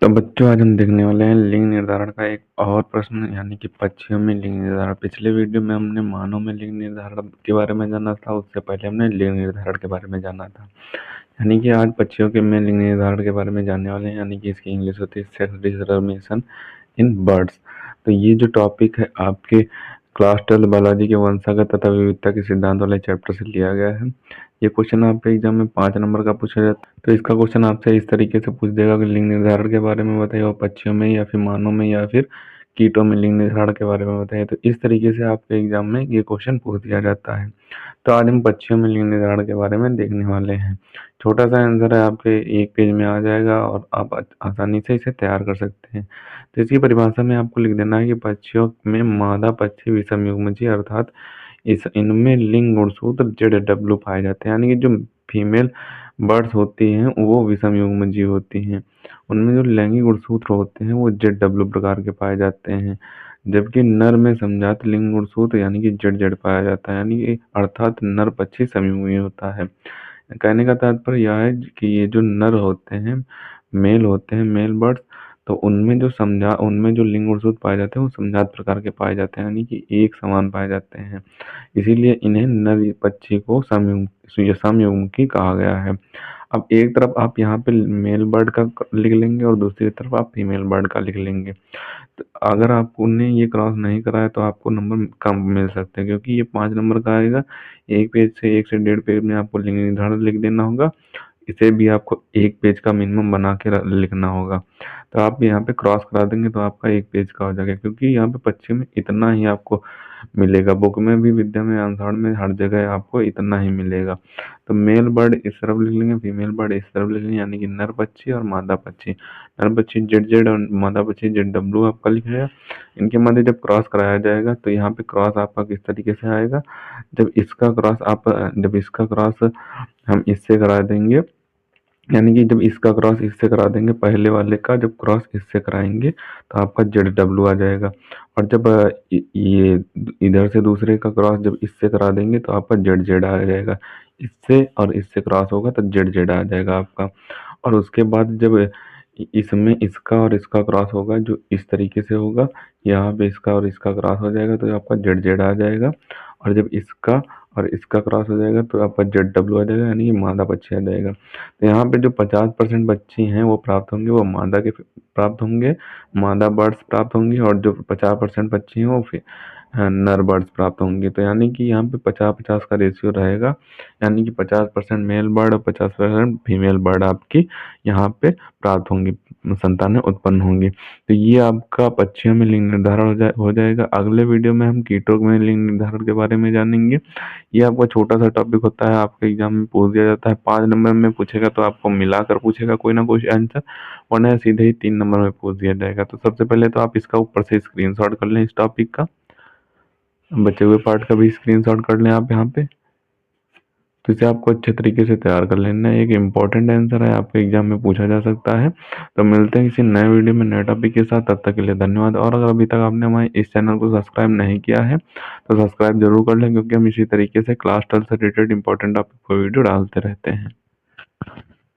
तो बच्चों आज हम देखने वाले हैं लिंग निर्धारण का एक और प्रश्न यानी कि पक्षियों में लिंग निर्धारण। पिछले वीडियो में हमने मानव में लिंग निर्धारण के बारे में जाना था, उससे पहले हमने लिंग निर्धारण के बारे में जाना था। यानी कि आज पक्षियों के में लिंग निर्धारण के बारे में जानने वाले हैं, यानी कि इसकी इंग्लिश होती है सेक्स डिटरमिनेशन इन बर्ड्स। तो ये जो टॉपिक है आपके क्लास 12 बायोलॉजी के वंशागत तथा विविधता के सिद्धांत वाले चैप्टर से लिया गया है। ये क्वेश्चन आपके एग्जाम में 5 नंबर का पूछा जाता है। तो इसका क्वेश्चन आपसे इस तरीके से पूछ देगा कि लिंग निर्धारण के बारे में बताइए, और पक्षियों में या फिर मानव में या फिर कीटों में लिंग निर्धारण के बारे में बताइए। तो इस तरीके से आपके एग्जाम में ये क्वेश्चन पूछ दिया जाता है। तो आज हम पक्षियों में लिंग निर्धारण के बारे में देखने वाले हैं। छोटा सा आंसर है, आपके एक पेज में आ जाएगा और आप आसानी से इसे तैयार कर सकते हैं। तो इसकी परिभाषा में आपको लिख देना है कि पक्षियों में मादा पक्षी विषम युग्मजीय अर्थात इनमें लिंग गुणसूत्र ZW पाए जाते हैं, यानी कि जो फीमेल बर्ड्स होती हैं वो विषम युग्मजीय होती हैं। उनमें जो लैंगिक गुणसूत्र होते हैं वो ZW प्रकार के पाए जाते हैं, जबकि नर में समजात लिंग गुणसूत्र यानी कि ZZ पाया जाता है, यानी कि अर्थात नर पक्षी समयुगी होता है। कहने का तात्पर्य यह है कि ये जो नर होते हैं, मेल होते हैं, मेल बर्ड्स, तो उनमें जो लिंग गुणसूत्र पाए जाते हैं वो समजात प्रकार के पाए जाते हैं, यानी कि एक समान पाए जाते हैं। इसीलिए इन्हें नर पक्षी को समयुग्मकी कहा गया है। अब एक तरफ आप यहाँ पे मेल बर्ड का लिख लेंगे और दूसरी तरफ आप फीमेल बर्ड का लिख लेंगे। तो अगर आपने ये क्रॉस नहीं कराया तो आपको नंबर कम मिल सकते हैं, क्योंकि ये 5 नंबर का आएगा। एक पेज से 1 से 1.5 पेज में आपको लिंग निर्धारण लिख देना होगा। इसे भी आपको 1 पेज का मिनिमम बना के लिखना होगा। तो आप यहाँ पे क्रॉस करा देंगे तो आपका 1 पेज का हो जाएगा, क्योंकि यहाँ पे पक्षी में इतना ही आपको मिलेगा। बुक में भी, विद्या में, आंसर में, हर जगह आपको इतना ही मिलेगा। तो मेल बर्ड इस तरफ लिख लेंगे, फीमेल बर्ड इस तरफ लिख लेंगे, यानी कि नर पक्षी और मादा पक्षी। नर पक्षी ZZ और मादा पक्षी ZW आपका लिखेगा। इनके मध्य जब क्रॉस कराया जाएगा तो यहाँ पे क्रॉस आपका किस तरीके से आएगा, जब इसका क्रॉस हम इससे करा देंगे, यानी कि जब इसका क्रॉस इससे करा देंगे, पहले वाले का जब क्रॉस इससे कराएंगे तो आपका ZW आ जाएगा। और जब ये इधर से दूसरे का क्रॉस जब इससे करा देंगे तो आपका ZZ आ जाएगा। इससे और इससे क्रॉस होगा तो ZZ आ जाएगा आपका। और उसके बाद जब इसमें इसका और इसका क्रॉस होगा, जो इस तरीके से होगा, यहाँ पे इसका और इसका क्रॉस हो जाएगा तो आपका ZZ आ जाएगा। और जब इसका और इसका क्रॉस हो जाएगा तो आपका ZW आ जाएगा, यानी कि मादा पक्षी आ जाएगा। तो यहाँ पे जो 50% बच्ची हैं वो प्राप्त होंगे, वो मादा के प्राप्त होंगे, मादा बर्ड्स प्राप्त होंगी, और जो 50% बच्ची हैं वो फिर नर बर्ड्स प्राप्त होंगे। तो यानी कि यहाँ पे 50-50 का रेशियो रहेगा, यानी कि 50% मेल बर्ड और 50% फीमेल बर्ड आपकी यहाँ पे प्राप्त होंगी, संतानें उत्पन्न होंगी। तो ये आपका पक्षियों में लिंग निर्धारण हो जाएगा। अगले वीडियो में हम कीटों में लिंग निर्धारण के बारे में जानेंगे। ये आपका छोटा सा टॉपिक होता है, आपके एग्जाम में पूछ दिया जाता है। 5 नंबर में पूछेगा तो आपको मिलाकर पूछेगा कोई ना कोई आंसर, वरना सीधे ही 3 नंबर में पूछ दिया जाएगा। तो सबसे पहले तो आप इसका ऊपर से स्क्रीनशॉट कर लें, इस टॉपिक का बचे हुए पार्ट का भी स्क्रीनशॉट कर लें आप यहाँ पे। तो इसे आपको अच्छे तरीके से तैयार कर लेना है। एक इम्पॉर्टेंट आंसर है, आपके एग्जाम में पूछा जा सकता है। तो मिलते हैं किसी नए वीडियो में नए टॉपिक के साथ, तब तक के लिए धन्यवाद। और अगर अभी तक आपने हमारे इस चैनल को सब्सक्राइब नहीं किया है तो सब्सक्राइब जरूर कर लें, क्योंकि हम इसी तरीके से क्लास 12 से रिलेटेड इंपॉर्टेंट टॉपिक पर वीडियो डालते रहते हैं।